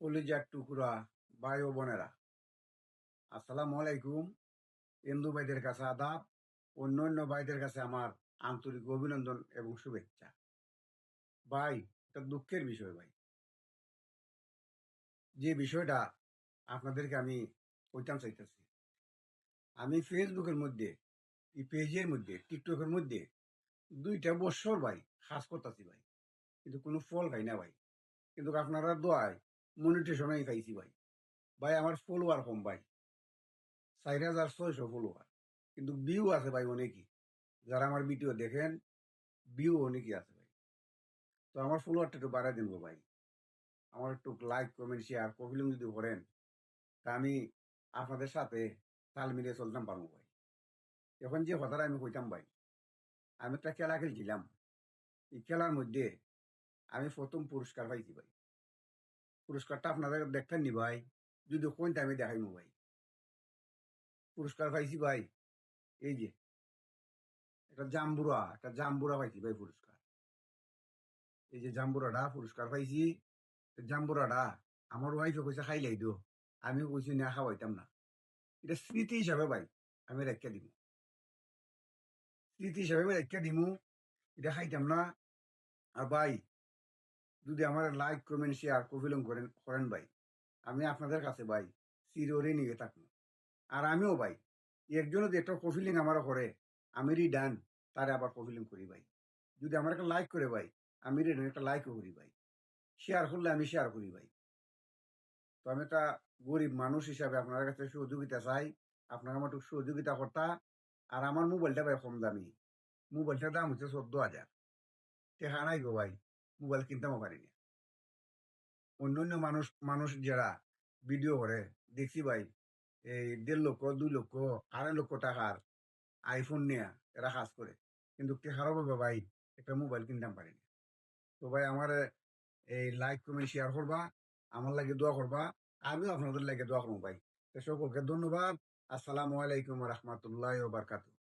কলিজার টুকরা ভাই ও বোনেরা, আসসালামু আলাইকুম। হিন্দু ভাইদের কাছে আদাব, অন্য অন্য ভাইদের কাছে আমার আন্তরিক অভিনন্দন এবং শুভেচ্ছা। ভাই, এটা দুঃখের বিষয় ভাই। যে বিষয়টা আপনাদেরকে আমি কইতাম চাইতেছি, আমি ফেসবুকের মধ্যে, এই পেজের মধ্যে, টিকটকের মধ্যে 2টা বছর ভাই কাজ করতেছি ভাই, কিন্তু কোনো ফল খাই না ভাই। কিন্তু আপনারা দোয়ায় মনিটেশনই খাইছি ভাই। ভাই আমার ফলোয়ার কম ভাই, 4,600 ফলোয়ার, কিন্তু ভিউ আছে ভাই অনেকই। যারা আমার ভিডিও দেখেন, ভিউ অনেকই আছে ভাই। তো আমার ফলোয়ারটা একটু বাড়াই দিন গো ভাই। আমার একটু লাইক কমেন্ট শেয়ার কপিলিং যদি করেন, তা আমি আপনাদের সাথে তাল মিলিয়ে চলতাম পারবো ভাই। এখন যে কথাটা আমি কইতাম ভাই, আমি একটা খেলা খেলছিলাম। এই খেলার মধ্যে আমি প্রথম পুরস্কার পাইছি ভাই। পুরস্কারটা আপনাদের দেখতেন নি ভাই? যদি কোনটা আমি দেখাইমু ভাই। পুরস্কার পাইছি ভাই, এই যে একটা জাম্বুরা পাইছি ভাই পুরস্কার। এই যে জাম্বুরাটা পুরস্কার পাইছি। জাম্বুরাটা আমার ওয়াইফে কইছে খাইলাই দিও, আমি কইছি না, খাওয়াইতাম না। এটা স্মৃতি হিসাবে ভাই আমি রেখে দিব। স্মৃতি হিসাবে আমি রেখে দিব, এটা খাইতাম না। আর ভাই, যদি আমার লাইক কমেন্ট শেয়ার কপিলং করেন ভাই, আমি আপনাদের কাছে ভাই চিরঋণী হয়ে থাকবো। আর আমিও ভাই, একজনও যে একটা কপিলিং আমারও করে, আমি রিডান তারে আবার কপিলিং করি ভাই। যদি আমার একটা লাইক করে ভাই, আমি রিডান একটা লাইকও করি ভাই। শেয়ার করলে আমি শেয়ার করি ভাই। তো আমি একটা গরিব মানুষ হিসাবে আপনার কাছে সহযোগিতা চাই। আপনার আমার একটু সহযোগিতা করতা। আর আমার মোবাইলটা ভাই কম দামি। মোবাইলটার দাম হচ্ছে 14,000 টাকা। নাই গো ভাই, মোবাইল কিনতেও পারি না। অন্য অন্য মানুষ মানুষ যারা ভিডিও করে দেখছি ভাই, এই 1.5 লক্ষ 2 লক্ষ 2.5 লক্ষ টাকার আইফোন নিয়ে এরা কাজ করে, কিন্তু টেকার অভাবে ভাই একটা মোবাইল কিনতাম পারি না। তো ভাই আমার এই লাইক কমেন্ট শেয়ার করবা, আমার লাগে দোয়া করবা, আমিও আপনাদের লাগে দোয়া করবো ভাই। তো সকলকে ধন্যবাদ। আসসালামু আলাইকুম রহমতুল্লাহ বারকাত।